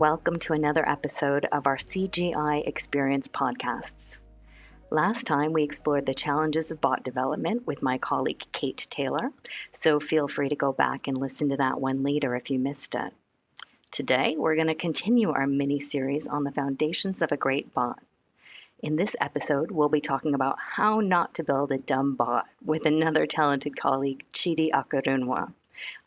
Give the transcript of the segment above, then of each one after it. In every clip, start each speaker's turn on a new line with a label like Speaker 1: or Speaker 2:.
Speaker 1: welcome to another episode of our CGI Experience podcasts. Last time we explored the challenges of bot development with my colleague Kate Taylor, so feel free to go back and listen to that one later if you missed it. Today we're going to continue our mini-series on the foundations of a great bot. In this episode, we'll be talking about how not to build a dumb bot with another talented colleague, Chidi Akurunwa.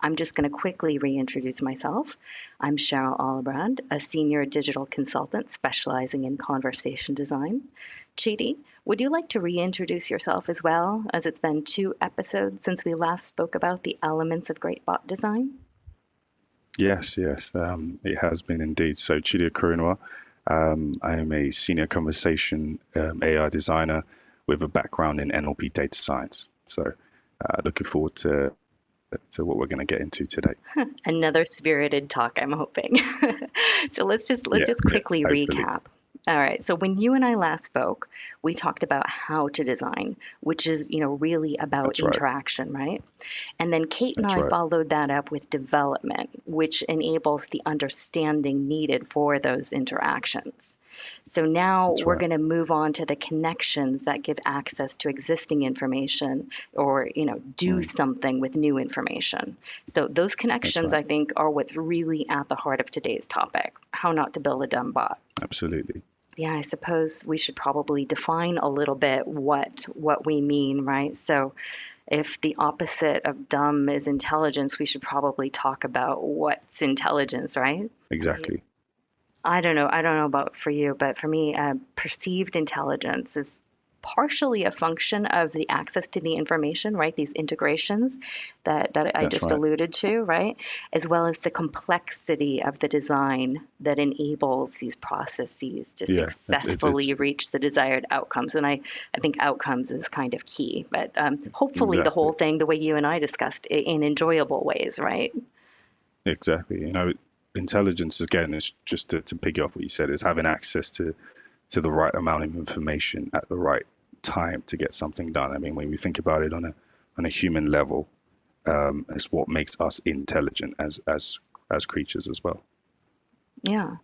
Speaker 1: I'm just going to quickly reintroduce myself. I'm Cheryl Allebrand, a senior digital consultant specializing in conversation design. Chidi, would you like to reintroduce yourself as well, as it's been 2 episodes since we last spoke about the elements of great bot design?
Speaker 2: Yes, it has been indeed. So Chidi Akurunwa, I am a senior conversation AI designer with a background in NLP data science. So looking forward to what we're going to get into today.
Speaker 1: Another spirited talk, I'm hoping. So let's just quickly recap. All right. So when you and I last spoke, we talked about how to design, which is, really about interaction, right? And then Kate and I followed that up with development, which enables the understanding needed for those interactions. So now we're going to move on to the connections that give access to existing information or, do something with new information. So those connections, I think, are what's really at the heart of today's topic, how not to build a dumb bot.
Speaker 2: Absolutely.
Speaker 1: Yeah, I suppose we should probably define a little bit what we mean, right? So if the opposite of dumb is intelligence, we should probably talk about what's intelligence, right?
Speaker 2: Exactly.
Speaker 1: I don't know about for you, but for me, perceived intelligence is partially a function of the access to the information, right? These integrations that I just alluded to, right? As well as the complexity of the design that enables these processes to successfully reach the desired outcomes. And I think outcomes is kind of key, but hopefully the whole thing, the way you and I discussed, in enjoyable ways, right?
Speaker 2: Exactly. Intelligence, again, is just to piggy off what you said, is having access to the right amount of information at the right time to get something done. I mean, when we think about it on a human level, it's what makes us intelligent as creatures as well.
Speaker 1: Yeah,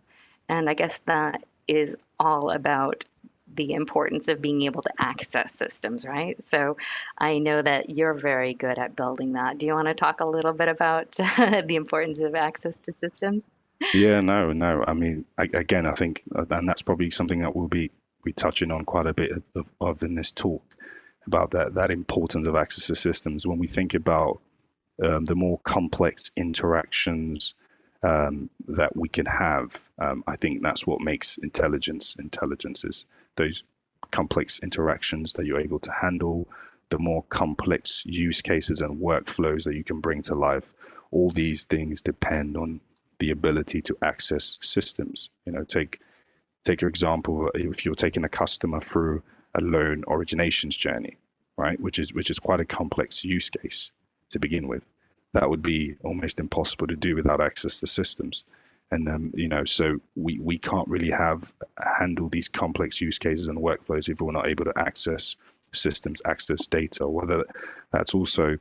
Speaker 1: and I guess that is all about the importance of being able to access systems, right? So I know that you're very good at building that. Do you want to talk a little bit about the importance of access to systems?
Speaker 2: Yeah, no. I mean, I think, and that's probably something that we'll be touching on quite a bit of in this talk, about that importance of access to systems. When we think about the more complex interactions that we can have, I think that's what makes intelligence is those complex interactions that you're able to handle, the more complex use cases and workflows that you can bring to life. All these things depend on the ability to access systems. Take your example, if you're taking a customer through a loan originations journey, right, which is quite a complex use case to begin with. That would be almost impossible to do without access to systems. And so we can't really handle these complex use cases and workflows if we're not able to access systems, access data, whether that's also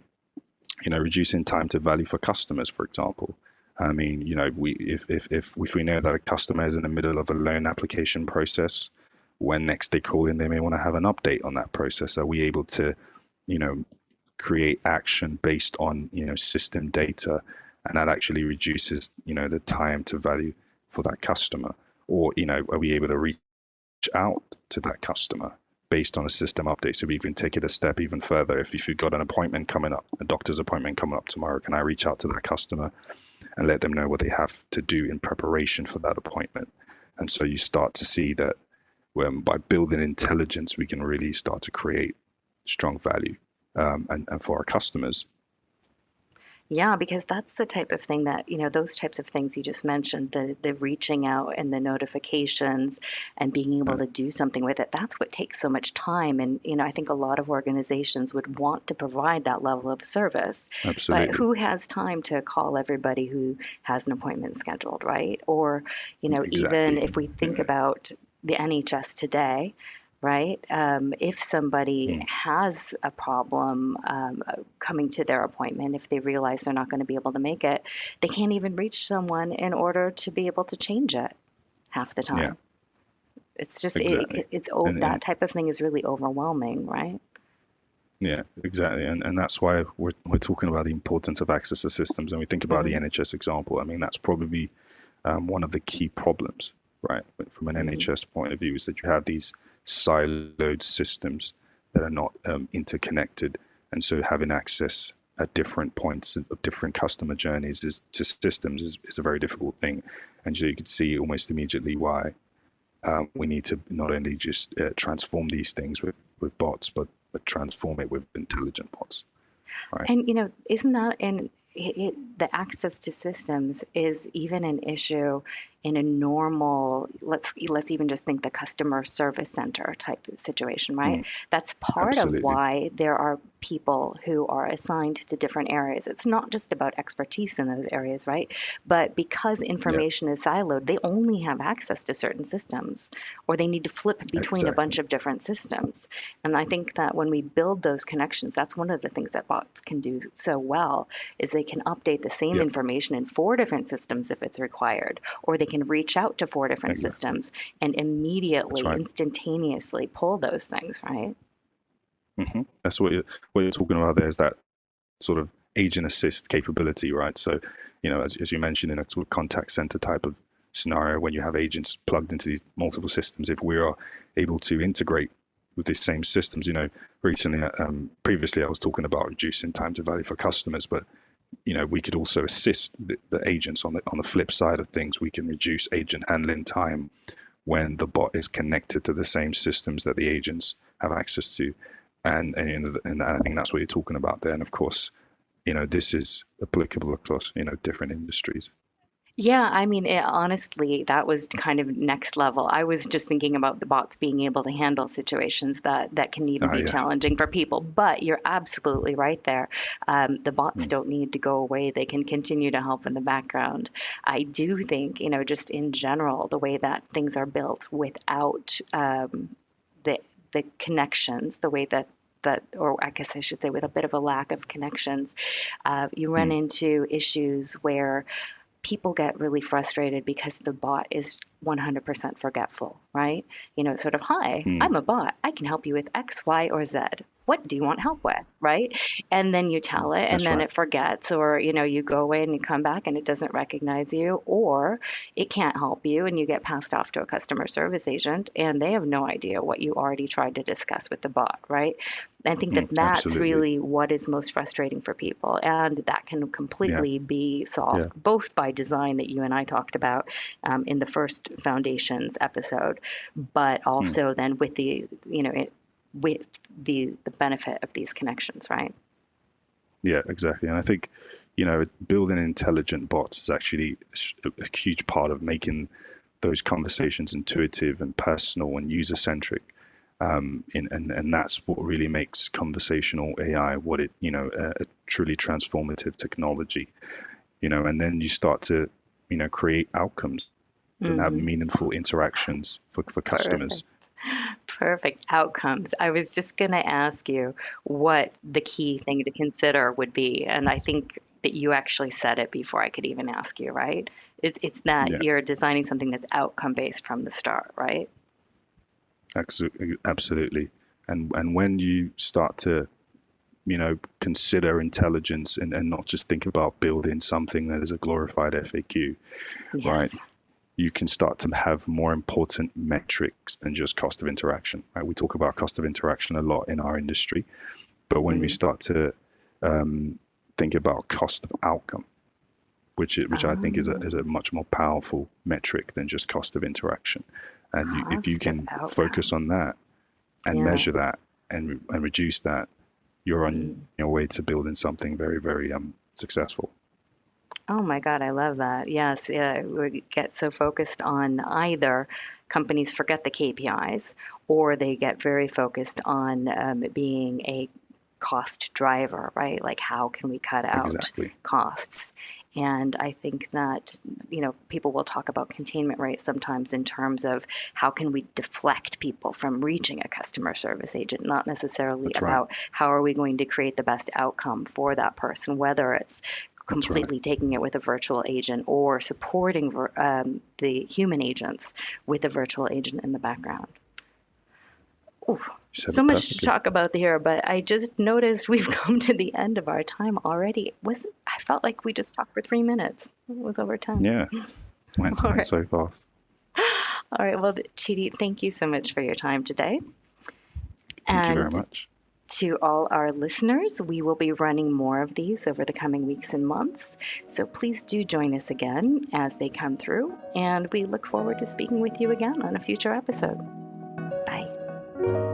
Speaker 2: reducing time to value for customers, for example. I mean, if we know that a customer is in the middle of a loan application process, when next they call in, they may want to have an update on that process. Are we able to, create action based on, system data, and that actually reduces, the time to value for that customer? Or, are we able to reach out to that customer based on a system update? So we can take it a step even further. If you've got an appointment coming up, a doctor's appointment coming up tomorrow, can I reach out to that customer and let them know what they have to do in preparation for that appointment? And so you start to see that by building intelligence, we can really start to create strong value and for our customers.
Speaker 1: Yeah, because that's the type of thing that, those types of things you just mentioned, the reaching out and the notifications and being able to do something with it, that's what takes so much time. And, I think a lot of organizations would want to provide that level of service.
Speaker 2: Absolutely.
Speaker 1: But who has time to call everybody who has an appointment scheduled, right? Or, even if we think about the NHS today, right? If somebody
Speaker 2: Mm.
Speaker 1: has a problem coming to their appointment, if they realize they're not going to be able to make it, they can't even reach someone in order to be able to change it half the
Speaker 2: Yeah,
Speaker 1: time. It's just,
Speaker 2: exactly.
Speaker 1: that
Speaker 2: And
Speaker 1: type of thing is really overwhelming, right?
Speaker 2: yeah, exactly. And that's why we're talking about the importance of access to systems. And we think about the
Speaker 1: Hmm.
Speaker 2: NHS example. I mean, that's probably one of the key problems, right? From an
Speaker 1: Hmm.
Speaker 2: NHS point of view, is that you have these siloed systems that are not interconnected. And so having access at different points of different customer journeys to systems is a very difficult thing. And so you could see almost immediately why we need to not only just transform these things with bots, but transform it with intelligent bots, right?
Speaker 1: And isn't that the access to systems is even an issue in a normal, let's even just think the customer service center type of situation, right?
Speaker 2: Mm,
Speaker 1: That's part of
Speaker 2: absolutely.
Speaker 1: why there are people who are assigned to different areas. It's not just about expertise in those areas, right? But because
Speaker 2: Yeah,
Speaker 1: information is siloed, they only have access to certain systems, or they need to flip between a bunch
Speaker 2: exactly.
Speaker 1: of different systems. And I think that when we build those connections, that's one of the things that bots can do so well, is they can update the same
Speaker 2: Yep,
Speaker 1: information in four different systems if it's required, or they can reach out to four different
Speaker 2: exactly.
Speaker 1: systems and
Speaker 2: That's
Speaker 1: immediately,
Speaker 2: right.
Speaker 1: instantaneously pull those things, right?
Speaker 2: That's what you're talking about there, is that sort of agent assist capability, right? So, as you mentioned, in a sort of contact center type of scenario, when you have agents plugged into these multiple systems, if we are able to integrate with these same systems, recently, previously I was talking about reducing time to value for customers, but we could also assist the agents on the flip side of things. We can reduce agent handling time when the bot is connected to the same systems that the agents have access to, and I think that's what you're talking about there. And of course, this is applicable across different industries.
Speaker 1: Yeah, I mean, honestly, that was kind of next level. I was just thinking about the bots being able to handle situations that can even
Speaker 2: Oh
Speaker 1: be
Speaker 2: yeah.
Speaker 1: challenging for people. But you're absolutely right there. The bots
Speaker 2: Mm,
Speaker 1: don't need to go away. They can continue to help in the background. I do think, just in general, the way that things are built without the the connections, the way that, or I guess I should say, with a bit of a lack of connections, you run
Speaker 2: mm,
Speaker 1: into issues where people get really frustrated because the bot is 100% forgetful, right? Sort of, hi,
Speaker 2: mm.
Speaker 1: I'm a bot. I can help you with X, Y, or Z. What do you want help with, right? And then you tell it, and
Speaker 2: That's
Speaker 1: then
Speaker 2: right.
Speaker 1: it forgets, or you go away and you come back and it doesn't recognize you, or it can't help you, and you get passed off to a customer service agent, and they have no idea what you already tried to discuss with the bot, right? I think that that's
Speaker 2: Absolutely.
Speaker 1: really what is most frustrating for people, and that can
Speaker 2: Yeah.
Speaker 1: completely be solved
Speaker 2: Yeah.
Speaker 1: both by design that you and I talked about in the first foundations episode, but
Speaker 2: Mm.
Speaker 1: also then with with the benefit of these connections, right?
Speaker 2: Yeah, exactly. And I think, building intelligent bots is actually a huge part of making those conversations intuitive and personal and user centric. And that's what really makes conversational AI what a truly transformative technology. And then you start to, create outcomes and have
Speaker 1: Hmm.
Speaker 2: meaningful interactions for customers.
Speaker 1: Perfect. Perfect outcomes. I was just going to ask you what the key thing to consider would be. And I think that you actually said it before I could even ask you, right? It's that
Speaker 2: Yeah,
Speaker 1: you're designing something that's outcome based from the start, right?
Speaker 2: absolutely. And when you start to, consider intelligence and not just think about building something that is a glorified FAQ, right?
Speaker 1: Yes.
Speaker 2: You can start to have more important metrics than just cost of interaction. Right? We talk about cost of interaction a lot in our industry, but when we
Speaker 1: Hmm.
Speaker 2: start to think about cost of outcome, which I think is a much more powerful metric than just cost of interaction, and if you
Speaker 1: Cost of
Speaker 2: can focus
Speaker 1: outcome.
Speaker 2: on that and
Speaker 1: Yeah.
Speaker 2: measure that and reduce that, you're on
Speaker 1: Mm.
Speaker 2: your way to building something very, very successful.
Speaker 1: Oh my God, I love that. Yes, yeah, we get so focused on either companies forget the KPIs or they get very focused on being a cost driver, right? Like how can we cut out
Speaker 2: Exactly.
Speaker 1: costs? And I think that, people will talk about containment rates sometimes in terms of how can we deflect people from reaching a customer service agent, not necessarily
Speaker 2: That's right.
Speaker 1: about how are we going to create the best outcome for that person, whether it's completely taking it with a virtual agent or supporting the human agents with a virtual agent in the background. Ooh, so much to talk about here, but I just noticed we've come to the end of our time already. I felt like we just talked for 3 minutes. It was over 10.
Speaker 2: Yeah, went so fast.
Speaker 1: All right, well, Chidi, thank you so much for your time today.
Speaker 2: Thank you very much.
Speaker 1: To all our listeners, we will be running more of these over the coming weeks and months. So please do join us again as they come through, and we look forward to speaking with you again on a future episode. Bye.